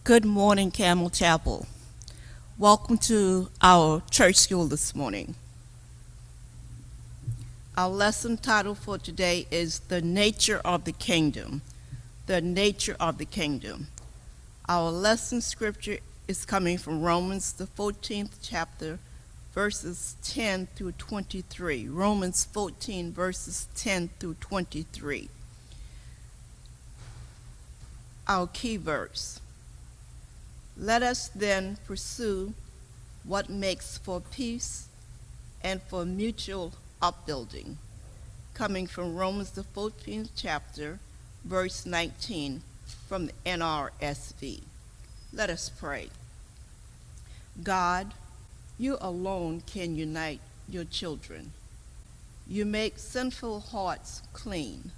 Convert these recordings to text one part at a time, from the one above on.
Good morning, Campbell Chapel. Welcome to our church school this morning. Our lesson title for today is The Nature of the Kingdom. The Nature of the Kingdom. Our lesson scripture is coming from Romans, the 14th chapter, verses 10 through 23. Romans 14, verses 10 through 23. Our key verse. Let us then pursue what makes for peace and for mutual upbuilding. Coming from Romans, the 14th chapter, verse 19, from the NRSV. Let us pray. God, you alone can unite your children. You make sinful hearts clean.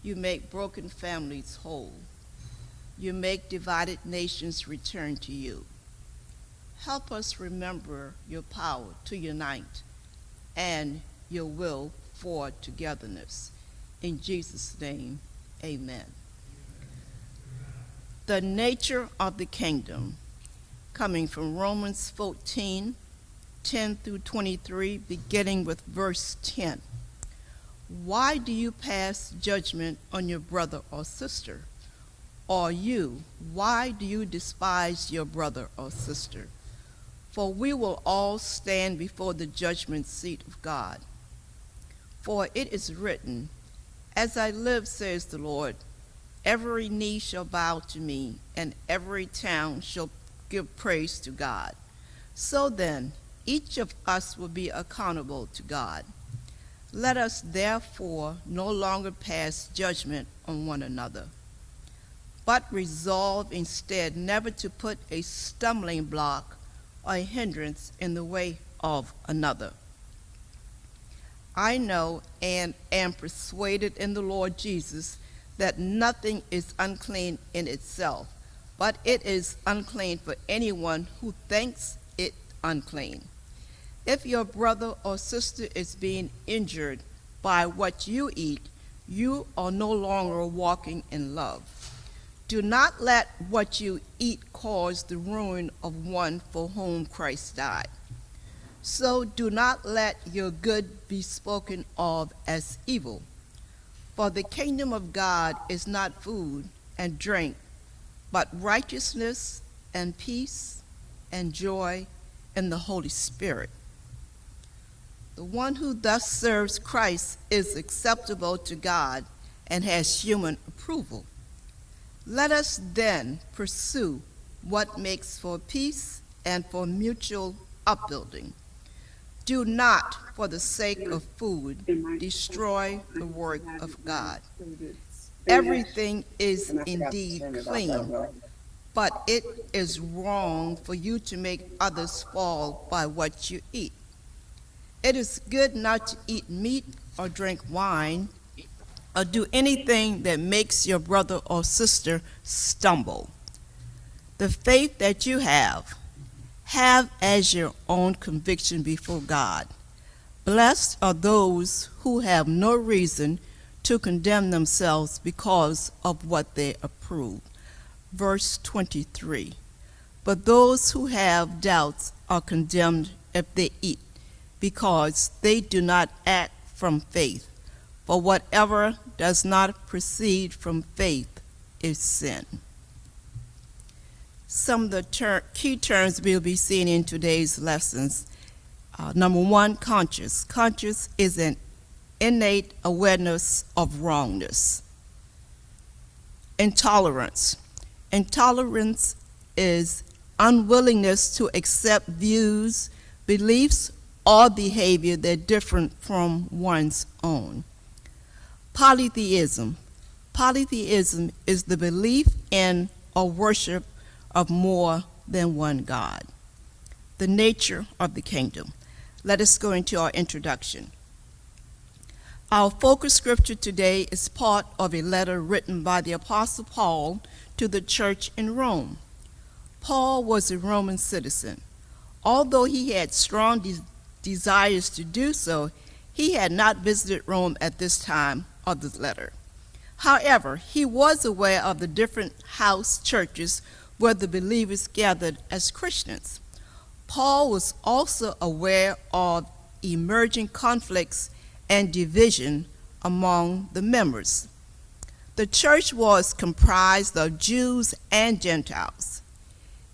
You make broken families whole. You make divided nations return to you. Help us remember your power to unite and your will for togetherness. In Jesus' name, amen. The nature of the kingdom, coming from Romans 14, 10 through 23, beginning with verse 10. Why do you pass judgment on your brother or sister? Or you, why do you despise your brother or sister? For we will all stand before the judgment seat of God. For it is written, as I live, says the Lord, every knee shall bow to me, and every tongue shall give praise to God. So then, each of us will be accountable to God. Let us therefore no longer pass judgment on one another, but resolve instead never to put a stumbling block or a hindrance in the way of another. I know and am persuaded in the Lord Jesus that nothing is unclean in itself, but it is unclean for anyone who thinks it unclean. If your brother or sister is being injured by what you eat, you are no longer walking in love. Do not let what you eat cause the ruin of one for whom Christ died. So do not let your good be spoken of as evil. For the kingdom of God is not food and drink, but righteousness and peace and joy in the Holy Spirit. The one who thus serves Christ is acceptable to God and has human approval. Let us then pursue what makes for peace and for mutual upbuilding. Do not, for the sake of food, destroy the work of God. Everything is indeed clean, but it is wrong for you to make others fall by what you eat. It is good not to eat meat or drink wine, or do anything that makes your brother or sister stumble. The faith that you have as your own conviction before God. Blessed are those who have no reason to condemn themselves because of what they approve. Verse 23. But those who have doubts are condemned if they eat, because they do not act from faith. For whatever does not proceed from faith is sin. Some of the key terms we'll be seeing in today's lessons. Number one, conscious. Conscious is an innate awareness of wrongness. Intolerance. Intolerance is unwillingness to accept views, beliefs, or behavior that are different from one's own. Polytheism. Polytheism is the belief in or worship of more than one God. The nature of the kingdom. Let us go into our introduction. Our focus scripture today is part of a letter written by the Apostle Paul to the church in Rome. Paul was a Roman citizen. Although he had strong desires to do so, he had not visited Rome at this time of the letter. However, he was aware of the different house churches where the believers gathered as Christians. Paul was also aware of emerging conflicts and division among the members. The church was comprised of Jews and Gentiles.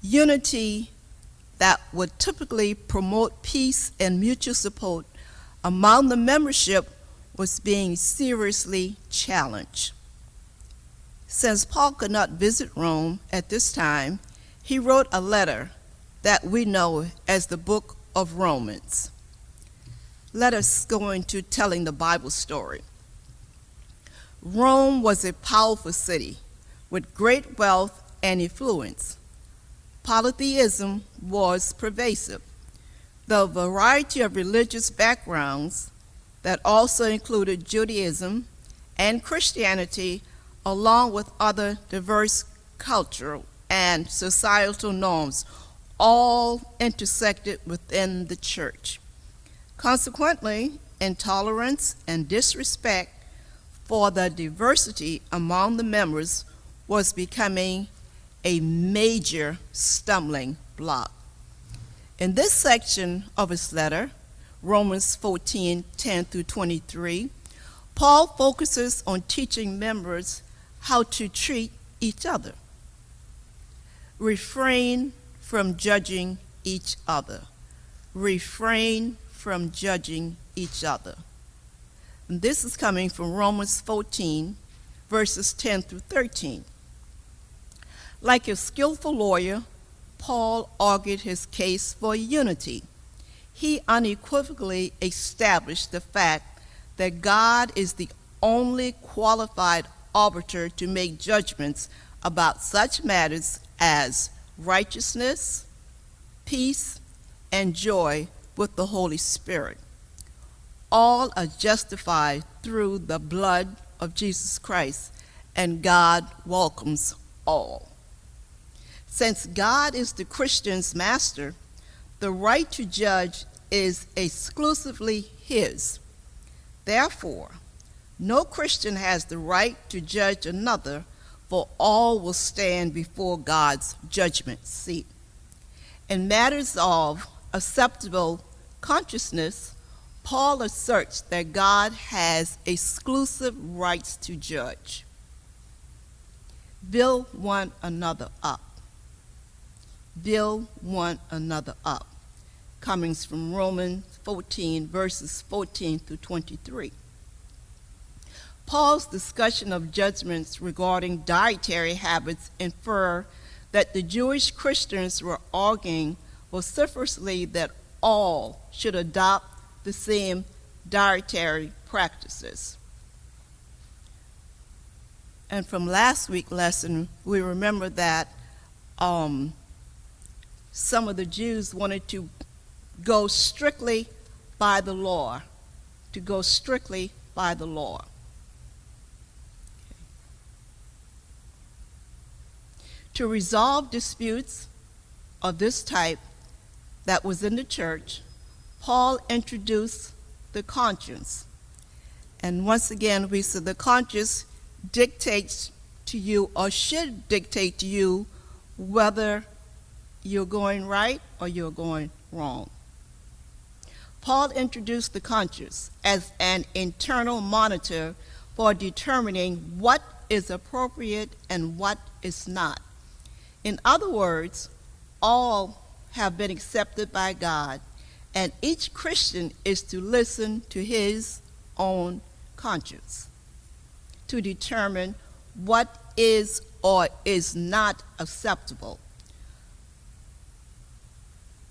Unity that would typically promote peace and mutual support among the membership was being seriously challenged. Since Paul could not visit Rome at this time, he wrote a letter that we know as the book of Romans. Let us go into telling the Bible story. Rome was a powerful city with great wealth and influence. Polytheism was pervasive. The variety of religious backgrounds that also included Judaism and Christianity, along with other diverse cultural and societal norms, all intersected within the church. Consequently, intolerance and disrespect for the diversity among the members was becoming a major stumbling block. In this section of his letter, Romans 14:10-23, Paul focuses on teaching members how to treat each other. Refrain from judging each other. Refrain from judging each other. And this is coming from Romans 14, verses 10-13. Like a skillful lawyer, Paul argued his case for unity. He unequivocally established the fact that God is the only qualified arbiter to make judgments about such matters as righteousness, peace, and joy with the Holy Spirit. All are justified through the blood of Jesus Christ, and God welcomes all. Since God is the Christian's master, the right to judge is exclusively his. Therefore, no Christian has the right to judge another, for all will stand before God's judgment seat. In matters of acceptable consciousness, Paul asserts that God has exclusive rights to judge. Build one another up. Build one another up. Coming from Romans 14, verses 14-23. Paul's discussion of judgments regarding dietary habits infer that the Jewish Christians were arguing vociferously that all should adopt the same dietary practices. And from last week's lesson, we remember that some of the Jews wanted to go strictly by the law, to go strictly by the law. To resolve disputes of this type that was in the church, Paul introduced the conscience. And once again, we said the conscience dictates to you, or should dictate to you, whether you're going right or you're going wrong. Paul introduced the conscience as an internal monitor for determining what is appropriate and what is not. In other words, all have been accepted by God, and each Christian is to listen to his own conscience to determine what is or is not acceptable.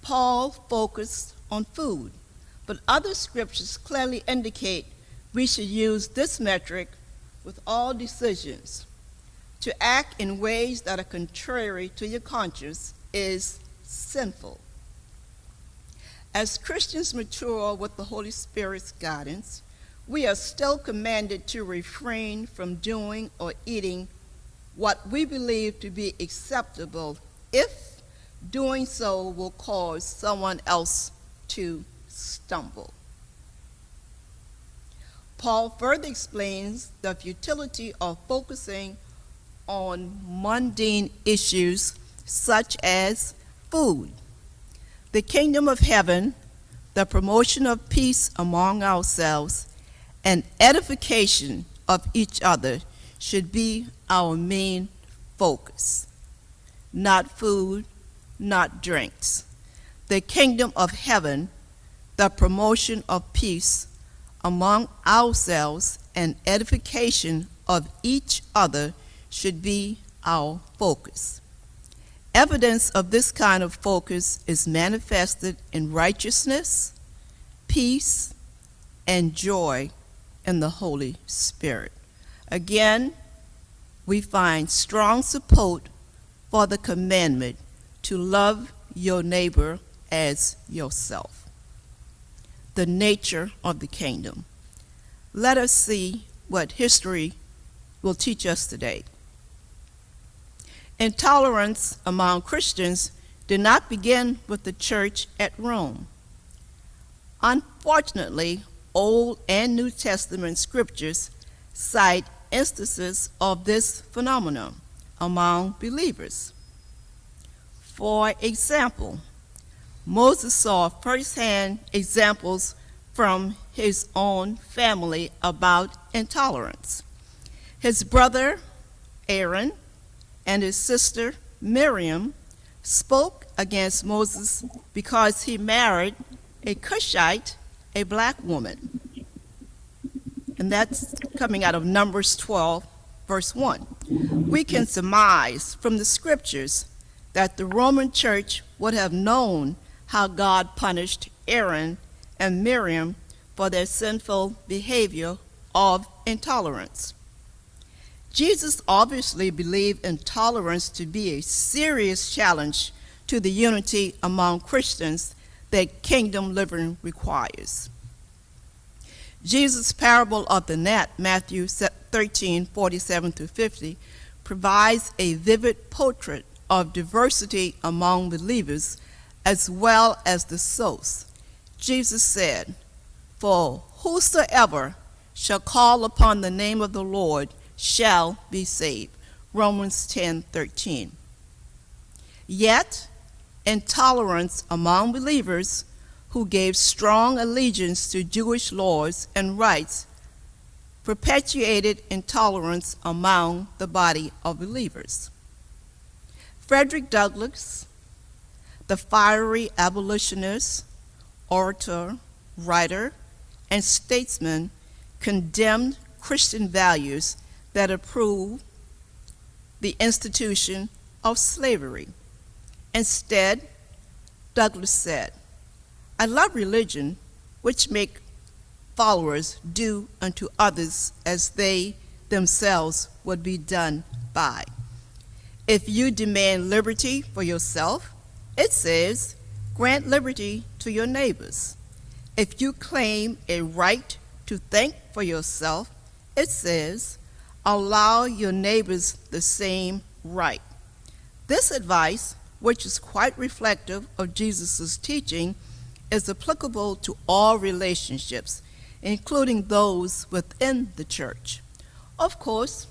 Paul focused on food, but other scriptures clearly indicate we should use this metric with all decisions. To act in ways that are contrary to your conscience is sinful. As Christians mature with the Holy Spirit's guidance, we are still commanded to refrain from doing or eating what we believe to be acceptable if doing so will cause someone else to stumble. Paul further explains the futility of focusing on mundane issues such as food. The kingdom of heaven, the promotion of peace among ourselves, and edification of each other should be our main focus. Not food, not drinks. The kingdom of heaven, the promotion of peace among ourselves, and edification of each other should be our focus. Evidence of this kind of focus is manifested in righteousness, peace, and joy in the Holy Spirit. Again, we find strong support for the commandment to love your neighbor as yourself. The nature of the kingdom. Let us see what history will teach us today. Intolerance among Christians did not begin with the church at Rome. Unfortunately, Old and New Testament scriptures cite instances of this phenomenon among believers. For example, Moses saw firsthand examples from his own family about intolerance. His brother Aaron and his sister Miriam spoke against Moses because he married a Cushite, a black woman. And that's coming out of Numbers 12, verse 1. We can surmise from the scriptures that the Roman church would have known how God punished Aaron and Miriam for their sinful behavior of intolerance. Jesus obviously believed intolerance to be a serious challenge to the unity among Christians that kingdom living requires. Jesus' parable of the gnat, Matthew 13:47-50, provides a vivid portrait of diversity among believers as well as the source. Jesus said, "For whosoever shall call upon the name of the Lord shall be saved." Romans 10:13. Yet, intolerance among believers who gave strong allegiance to Jewish laws and rites perpetuated intolerance among the body of believers. Frederick Douglass, the fiery abolitionist, orator, writer, and statesman, condemned Christian values that approved the institution of slavery. Instead, Douglass said, "I love religion, which make followers do unto others as they themselves would be done by. If you demand liberty for yourself, it says, grant liberty to your neighbors. If you claim a right to think for yourself, it says, allow your neighbors the same right." This advice, which is quite reflective of Jesus' teaching, is applicable to all relationships, including those within the church. Of course,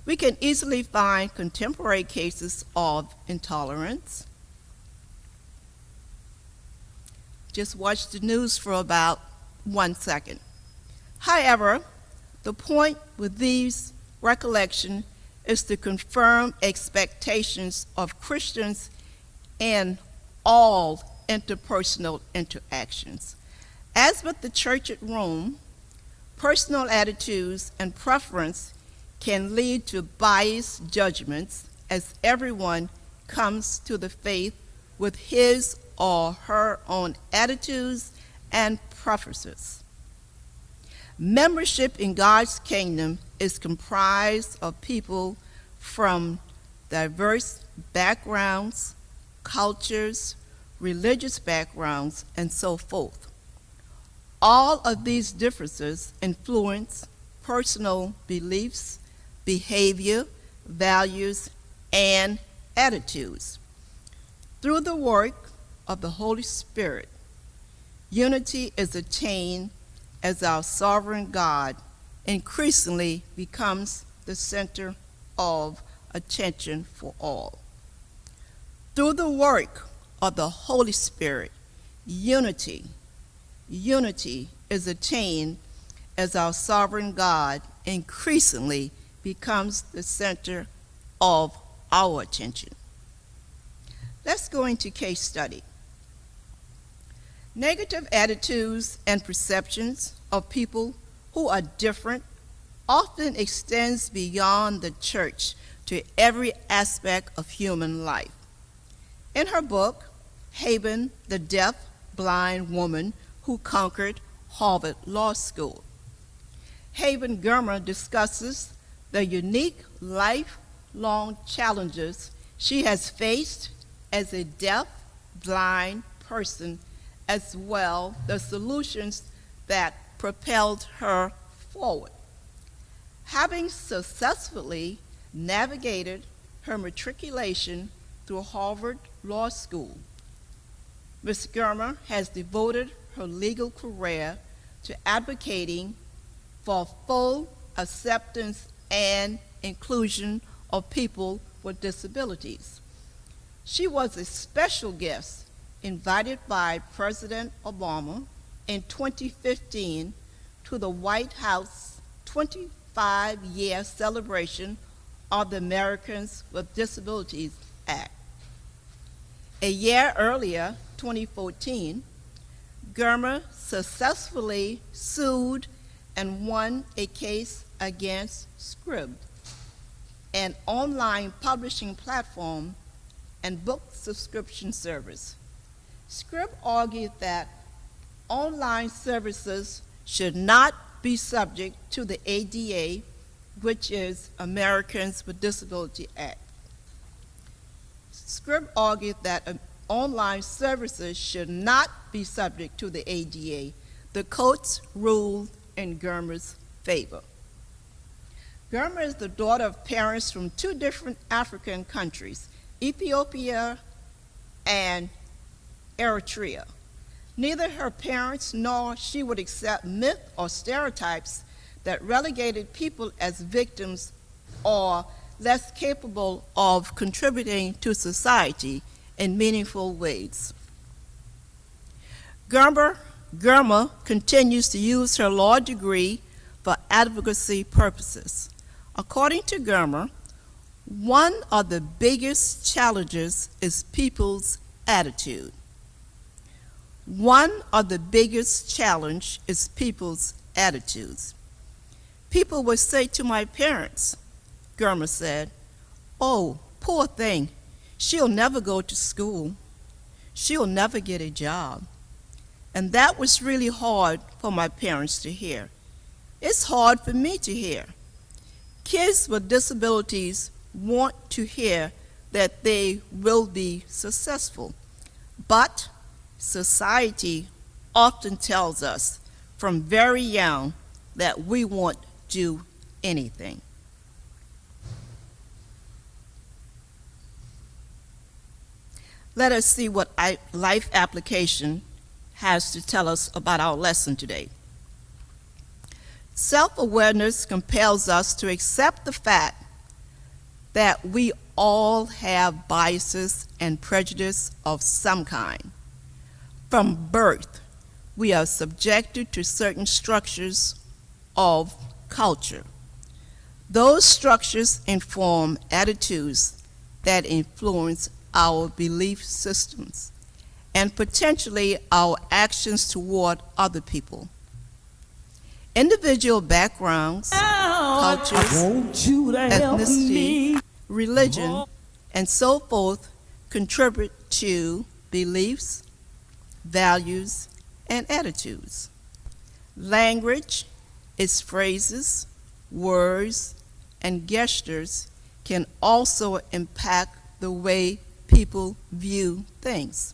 we can easily find contemporary cases of intolerance. Just watch the news for about 1 second. However, the point with these recollections is to confirm expectations of Christians in all interpersonal interactions. As with the church at Rome, personal attitudes and preference can lead to biased judgments as everyone comes to the faith with his or her own attitudes and preferences. Membership in God's kingdom is comprised of people from diverse backgrounds, cultures, religious backgrounds, and so forth. All of these differences influence personal beliefs, behavior, values, and attitudes. Through the work of the Holy Spirit, unity is attained as our sovereign God increasingly becomes the center of attention for all. Through the work of the Holy Spirit, unity is attained as our sovereign God increasingly becomes the center of our attention. Let's go into case study. Negative attitudes and perceptions of people who are different often extends beyond the church to every aspect of human life. In her book, Haven, the Deaf, Blind Woman Who Conquered Harvard Law School, Haven Germer discusses the unique lifelong challenges she has faced as a deaf, blind person, as well the solutions that propelled her forward. Having successfully navigated her matriculation through Harvard Law School, Ms. Germer has devoted her legal career to advocating for full acceptance and inclusion of people with disabilities. She was a special guest invited by President Obama in 2015 to the White House 25-year celebration of the Americans with Disabilities Act. A year earlier, 2014, Germer successfully sued and won a case against Scribd, an online publishing platform and book subscription service. Scribd argued that online services should not be subject to the ADA, which is Americans with Disability Act. Scribd argued that online services should not be subject to the ADA. The courts ruled in Germer's favor. Germer is the daughter of parents from two different African countries, Ethiopia and Eritrea. Neither her parents nor she would accept myth or stereotypes that relegated people as victims or less capable of contributing to society in meaningful ways. Germer continues to use her law degree for advocacy purposes. According to Germer, one of the biggest challenges is people's attitude. One of the biggest challenge is people's attitudes. People would say to my parents, Germer said, "Oh, poor thing, she'll never go to school. She'll never get a job." And that was really hard for my parents to hear. It's hard for me to hear. Kids with disabilities want to hear that they will be successful, but society often tells us from very young that we won't do anything. Let us see what life application has to tell us about our lesson today. Self-awareness compels us to accept the fact that we all have biases and prejudice of some kind. From birth, we are subjected to certain structures of culture. Those structures inform attitudes that influence our belief systems and potentially our actions toward other people. Individual backgrounds, cultures, ethnicity, religion, and so forth contribute to beliefs, values, and attitudes. Language, its phrases, words, and gestures can also impact the way people view things.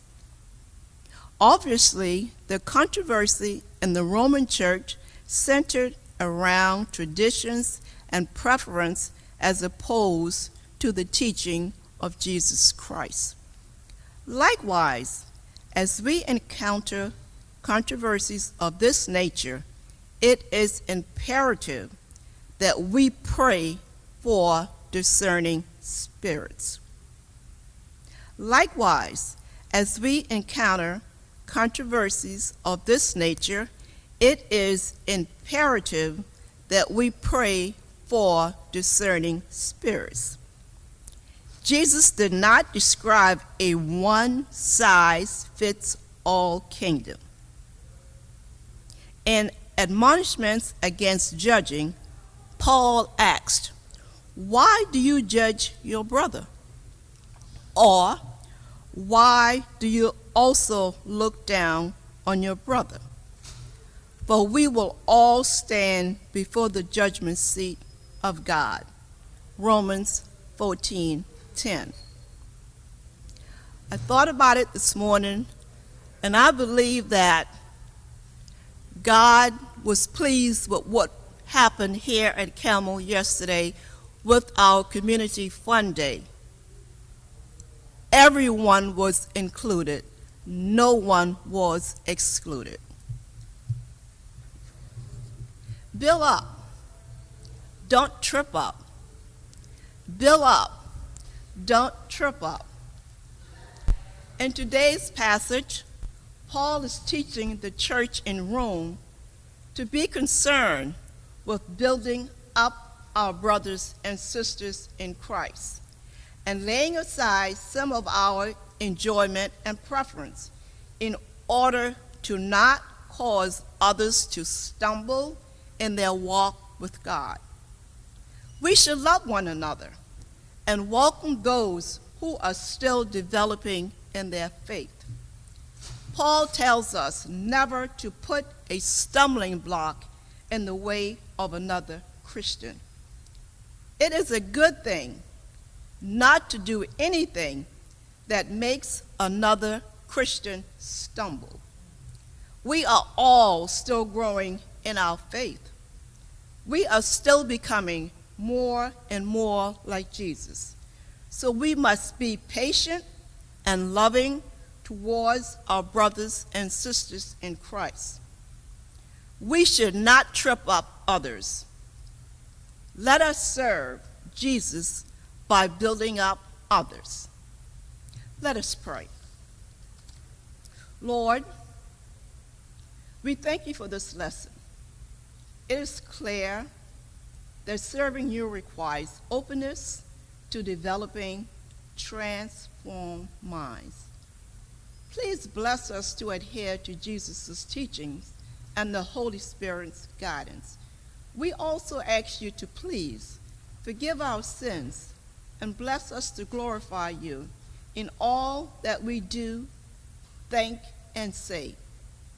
Obviously, the controversy in the Roman Church centered around traditions and preference as opposed to the teaching of Jesus Christ. Likewise, as we encounter controversies of this nature, it is imperative that we pray for discerning spirits. Likewise, as we encounter controversies of this nature, it is imperative that we pray for discerning spirits. Jesus did not describe a one-size-fits-all kingdom. In admonishments against judging, Paul asked, "Why do you judge your brother?" Or, "Why do you also look down on your brother?" For we will all stand before the judgment seat of God. Romans 14:10. I thought about it this morning, and I believe that God was pleased with what happened here at Campbell yesterday with our Community Fun Day. Everyone was included. No one was excluded. Build up. Don't trip up. Build up. Don't trip up. In today's passage, Paul is teaching the church in Rome to be concerned with building up our brothers and sisters in Christ and laying aside some of our enjoyment and preference in order to not cause others to stumble in their walk with God. We should love one another and welcome those who are still developing in their faith. Paul tells us never to put a stumbling block in the way of another Christian. It is a good thing not to do anything that makes another Christian stumble. We are all still growing in our faith. We are still becoming more and more like Jesus. So we must be patient and loving towards our brothers and sisters in Christ. We should not trip up others. Let us serve Jesus by building up others. Let us pray. Lord, we thank you for this lesson. It is clear that serving you requires openness to developing transformed minds. Please bless us to adhere to Jesus' teachings and the Holy Spirit's guidance. We also ask you to please forgive our sins and bless us to glorify you in all that we do, think, and say.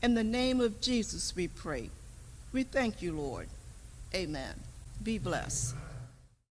In the name of Jesus we pray. We thank you, Lord. Amen. Be blessed.